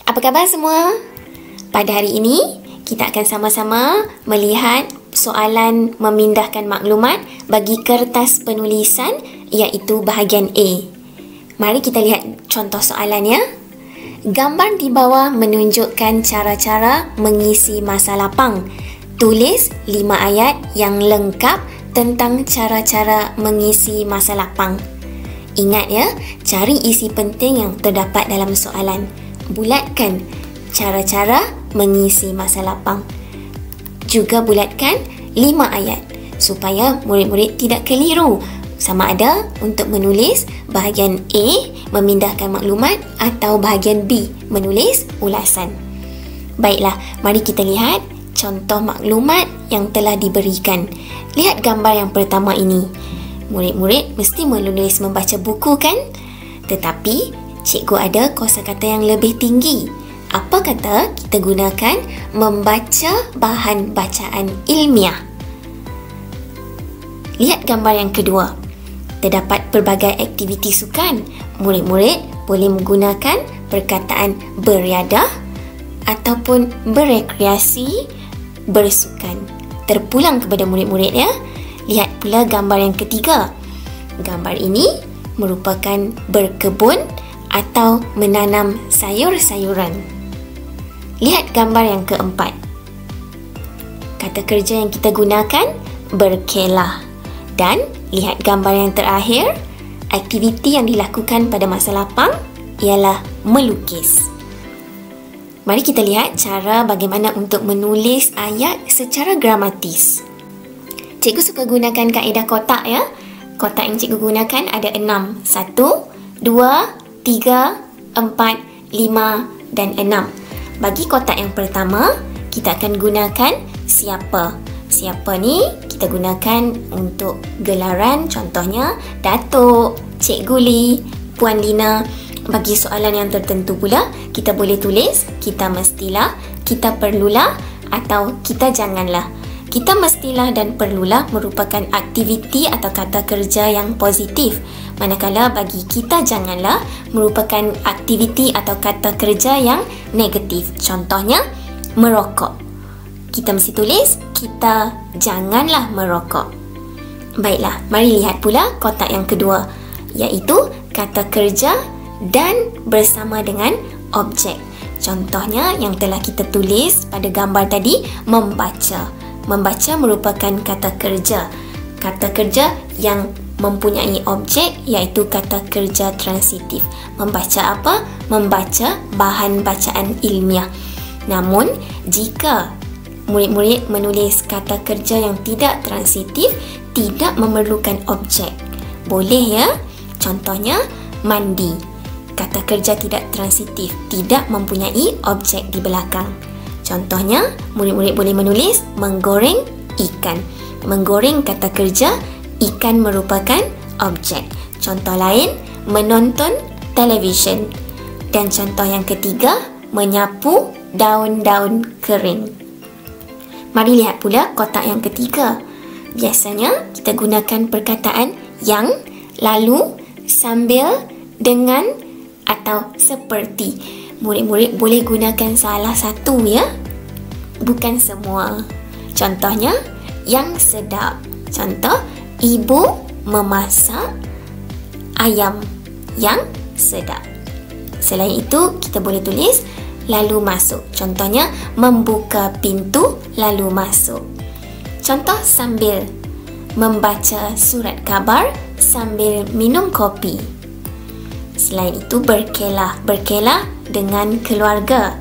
Apa khabar semua? Pada hari ini, kita akan sama-sama melihat soalan memindahkan maklumat bagi kertas penulisan iaitu bahagian A. Mari kita lihat contoh soalannya. Gambar di bawah menunjukkan cara-cara mengisi masa lapang. Tulis 5 ayat yang lengkap tentang cara-cara mengisi masa lapang. Ingat ya, cari isi penting yang terdapat dalam soalan. Bulatkan cara-cara mengisi masa lapang. Juga bulatkan 5 ayat supaya murid-murid tidak keliru sama ada untuk menulis bahagian A memindahkan maklumat atau bahagian B menulis ulasan. Baiklah, mari kita lihat contoh maklumat yang telah diberikan. Lihat gambar yang pertama ini. Murid-murid mesti menulis membaca buku kan? Tetapi cikgu ada kosakata yang lebih tinggi. Apa kata kita gunakan membaca bahan bacaan ilmiah? Lihat gambar yang kedua. Terdapat pelbagai aktiviti sukan. Murid-murid boleh menggunakan perkataan beriadah ataupun berekreasi, bersukan. Terpulang kepada murid-murid ya. Lihat pula gambar yang ketiga. Gambar ini merupakan berkebun atau menanam sayur-sayuran. Lihat gambar yang keempat. Kata kerja yang kita gunakan berkelah. Dan lihat gambar yang terakhir. Aktiviti yang dilakukan pada masa lapang ialah melukis. Mari kita lihat cara bagaimana untuk menulis ayat secara gramatis. Cikgu suka gunakan kaedah kotak ya. Kotak yang cikgu gunakan ada 6. 1, 2, 3, 4, 5 dan 6. Bagi kotak yang pertama, kita akan gunakan siapa. Siapa ni kita gunakan untuk gelaran, contohnya Datuk, Cikgu Lee, Puan Lina. Bagi soalan yang tertentu pula, kita boleh tulis kita mestilah, kita perlulah atau kita janganlah. Kita mestilah dan perlulah merupakan aktiviti atau kata kerja yang positif. Manakala bagi kita janganlah merupakan aktiviti atau kata kerja yang negatif. Contohnya, merokok. Kita mesti tulis, kita janganlah merokok. Baiklah, mari lihat pula kotak yang kedua, iaitu kata kerja dan bersama dengan objek. Contohnya yang telah kita tulis pada gambar tadi, membaca. Membaca merupakan kata kerja. Kata kerja yang mempunyai objek iaitu kata kerja transitif. Membaca apa? Membaca bahan bacaan ilmiah. Namun, jika murid-murid menulis kata kerja yang tidak transitif, tidak memerlukan objek. Boleh ya? Contohnya, mandi. Kata kerja tidak transitif, tidak mempunyai objek di belakang. Contohnya, murid-murid boleh menulis menggoreng ikan. Menggoreng kata kerja, ikan merupakan objek. Contoh lain, menonton televisyen. Dan contoh yang ketiga, menyapu daun-daun kering. Mari lihat pula kotak yang ketiga. Biasanya kita gunakan perkataan yang, lalu, sambil, dengan atau seperti. Murid-murid boleh gunakan salah satu ya, bukan semua. Contohnya, yang sedap. Contoh, ibu memasak ayam yang sedap. Selain itu, kita boleh tulis lalu masuk. Contohnya, membuka pintu lalu masuk. Contoh sambil, membaca surat khabar sambil minum kopi. Selain itu, berkelah. Berkelah dengan keluarga.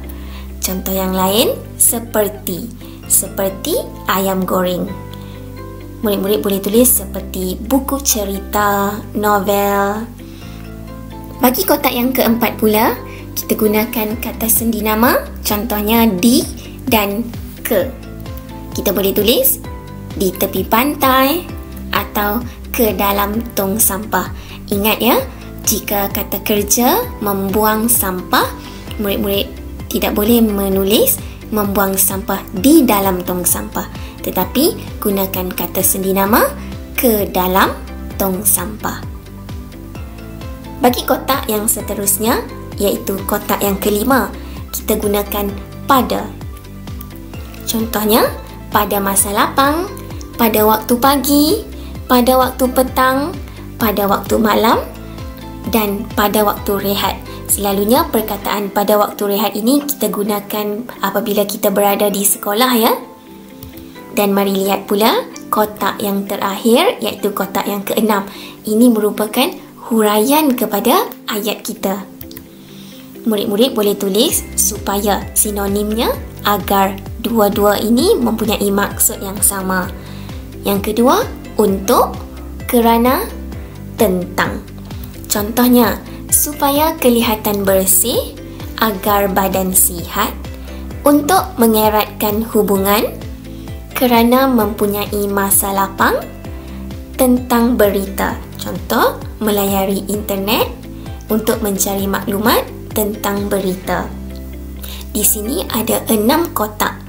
Contoh yang lain, seperti. Seperti ayam goreng. Murid-murid boleh tulis seperti buku cerita, novel. Bagi kotak yang keempat pula, kita gunakan kata sendi nama. Contohnya di dan ke. Kita boleh tulis di tepi pantai atau ke dalam tong sampah. Ingat ya, jika kata kerja membuang sampah, murid-murid tidak boleh menulis membuang sampah di dalam tong sampah, tetapi gunakan kata sendi nama ke dalam tong sampah. Bagi kotak yang seterusnya, iaitu kotak yang kelima, kita gunakan pada. Contohnya, pada masa lapang, pada waktu pagi, pada waktu petang, pada waktu malam dan pada waktu rehat. Selalunya perkataan pada waktu rehat ini kita gunakan apabila kita berada di sekolah ya. Dan mari lihat pula kotak yang terakhir, iaitu kotak yang ke-6. Ini merupakan huraian kepada ayat kita. Murid-murid boleh tulis supaya sinonimnya agar dua-dua ini mempunyai maksud yang sama. Yang kedua, untuk, kerana, tentang. Contohnya, supaya kelihatan bersih, agar badan sihat, untuk mengeratkan hubungan, kerana mempunyai masa lapang, tentang berita. Contoh, melayari internet untuk mencari maklumat tentang berita. Di sini ada 6 kotak.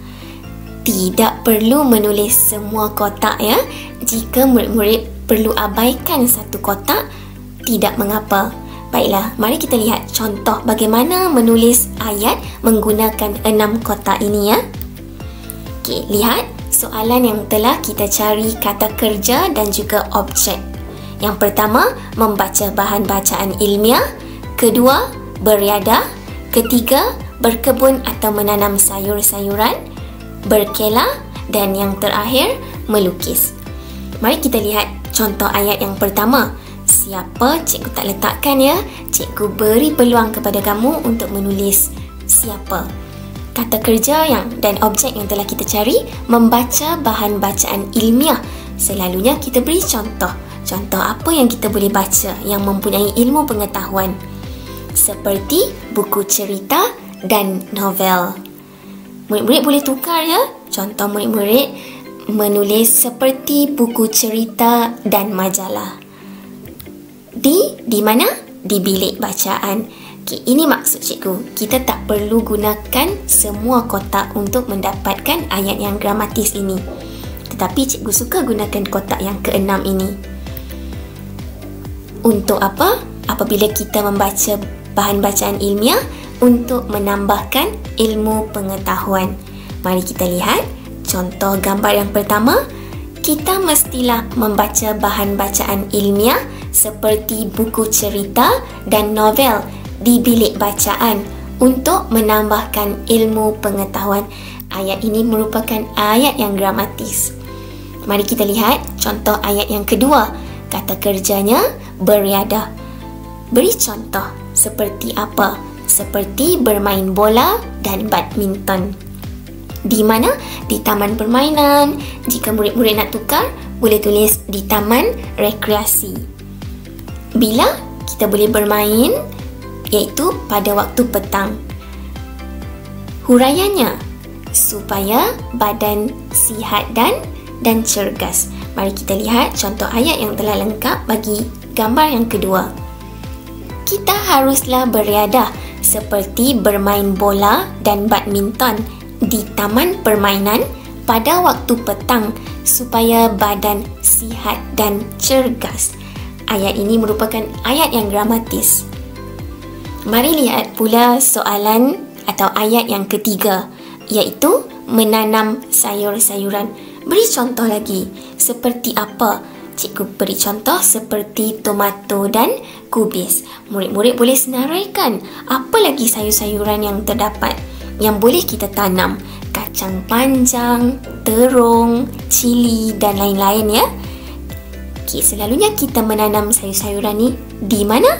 Tidak perlu menulis semua kotak ya. Jika murid-murid perlu abaikan satu kotak, tidak mengapa. Baiklah, mari kita lihat contoh bagaimana menulis ayat menggunakan 6 kotak ini ya. Okey, lihat soalan yang telah kita cari kata kerja dan juga objek. Yang pertama, membaca bahan bacaan ilmiah. Kedua, beriadah. Ketiga, berkebun atau menanam sayur-sayuran, berkelah, dan yang terakhir, melukis. Mari kita lihat contoh ayat yang pertama. Siapa cikgu tak letakkan ya. Cikgu beri peluang kepada kamu untuk menulis siapa. Kata kerja dan objek yang telah kita cari, membaca bahan bacaan ilmiah. Selalunya kita beri contoh. Contoh apa yang kita boleh baca yang mempunyai ilmu pengetahuan. Seperti buku cerita dan novel. Murid-murid boleh tukar ya. Contoh murid-murid menulis seperti buku cerita dan majalah. Di mana? Di bilik bacaan. Okay, ini maksud cikgu. Kita tak perlu gunakan semua kotak untuk mendapatkan ayat yang gramatis ini. Tetapi cikgu suka gunakan kotak yang ke-6 ini. Untuk apa? Apabila kita membaca bahan bacaan ilmiah untuk menambahkan ilmu pengetahuan. Mari kita lihat contoh gambar yang pertama. Kita mestilah membaca bahan bacaan ilmiah seperti buku cerita dan novel di bilik bacaan untuk menambahkan ilmu pengetahuan. Ayat ini merupakan ayat yang gramatis. Mari kita lihat contoh ayat yang kedua. Kata kerjanya beriadah. Beri contoh seperti apa? Seperti bermain bola dan badminton. Di mana? Di taman permainan. Jika murid-murid nak tukar, boleh tulis di taman rekreasi. Bila kita boleh bermain, iaitu pada waktu petang. Huraiannya, supaya badan sihat dan cergas. Mari kita lihat contoh ayat yang telah lengkap bagi gambar yang kedua. Kita haruslah beriadah seperti bermain bola dan badminton di taman permainan pada waktu petang supaya badan sihat dan cergas. Ayat ini merupakan ayat yang gramatis. Mari lihat pula soalan atau ayat yang ketiga, iaitu menanam sayur-sayuran. Beri contoh lagi. Seperti apa? Cikgu beri contoh seperti tomato dan kubis. Murid-murid boleh senaraikan apa lagi sayur-sayuran yang terdapat yang boleh kita tanam. Kacang panjang, terung, cili dan lain-lain ya. Okey, selalunya kita menanam sayur-sayuran ni di mana?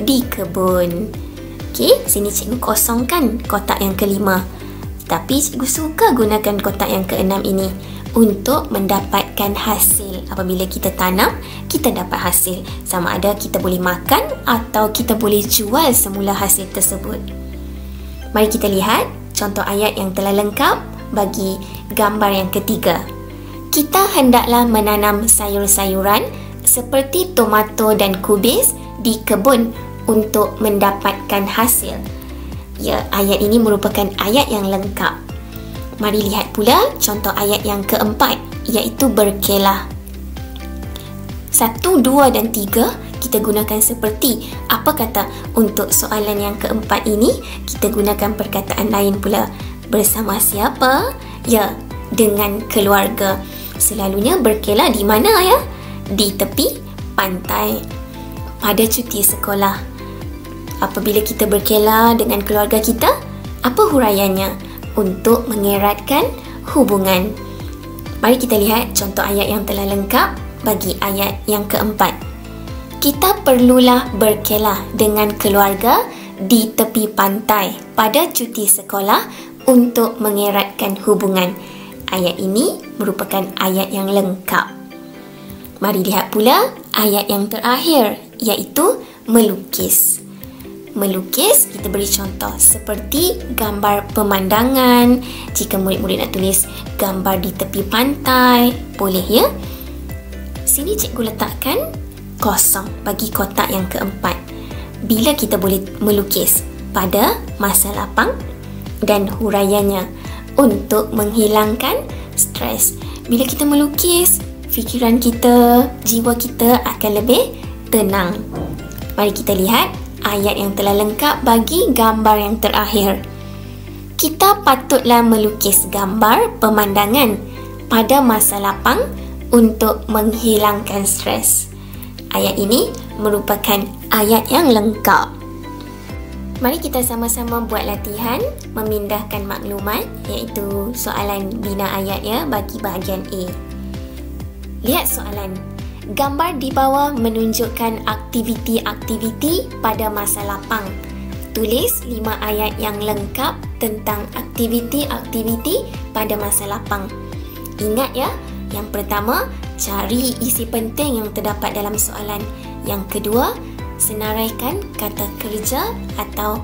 Di kebun. Okey, sini cikgu kosongkan kotak yang kelima. Tapi cikgu suka gunakan kotak yang keenam ini untuk mendapatkan hasil. Apabila kita tanam, kita dapat hasil. Sama ada kita boleh makan atau kita boleh jual semula hasil tersebut. Mari kita lihat contoh ayat yang telah lengkap bagi gambar yang ketiga. Kita hendaklah menanam sayur-sayuran seperti tomato dan kubis di kebun untuk mendapatkan hasil. Ya, ayat ini merupakan ayat yang lengkap. Mari lihat pula contoh ayat yang keempat, iaitu berkelah. 1, 2 dan 3 kita gunakan seperti. Apa kata untuk soalan yang keempat ini, kita gunakan perkataan lain pula. Bersama siapa? Ya, dengan keluarga. Selalunya berkelah di mana ya? Di tepi pantai. Pada cuti sekolah. Apabila kita berkelah dengan keluarga kita, apa huraiannya? Untuk mengeratkan hubungan. Mari kita lihat contoh ayat yang telah lengkap bagi ayat yang keempat. Kita perlulah berkelah dengan keluarga di tepi pantai pada cuti sekolah untuk mengeratkan hubungan. Ayat ini merupakan ayat yang lengkap. Mari lihat pula ayat yang terakhir, iaitu melukis. Melukis, kita beri contoh seperti gambar pemandangan. Jika murid-murid nak tulis gambar di tepi pantai, boleh ya? Sini cikgu letakkan kosong bagi kotak yang keempat. Bila kita boleh melukis? Pada masa lapang dan huraiannya untuk menghilangkan stres. Bila kita melukis, fikiran kita, jiwa kita akan lebih tenang. Mari kita lihat ayat yang telah lengkap bagi gambar yang terakhir. Kita patutlah melukis gambar pemandangan pada masa lapang untuk menghilangkan stres. Ayat ini merupakan ayat yang lengkap. Mari kita sama-sama buat latihan memindahkan maklumat, iaitu soalan bina ayat ya bagi bahagian A. Lihat soalan. Gambar di bawah menunjukkan aktiviti-aktiviti pada masa lapang. Tulis 5 ayat yang lengkap tentang aktiviti-aktiviti pada masa lapang. Ingat ya, yang pertama, cari isi penting yang terdapat dalam soalan. Yang kedua, senaraikan kata kerja atau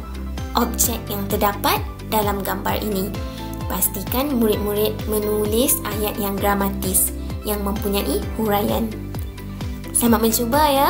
objek yang terdapat dalam gambar ini. Pastikan murid-murid menulis ayat yang gramatis yang mempunyai huraian. Selamat mencuba ya.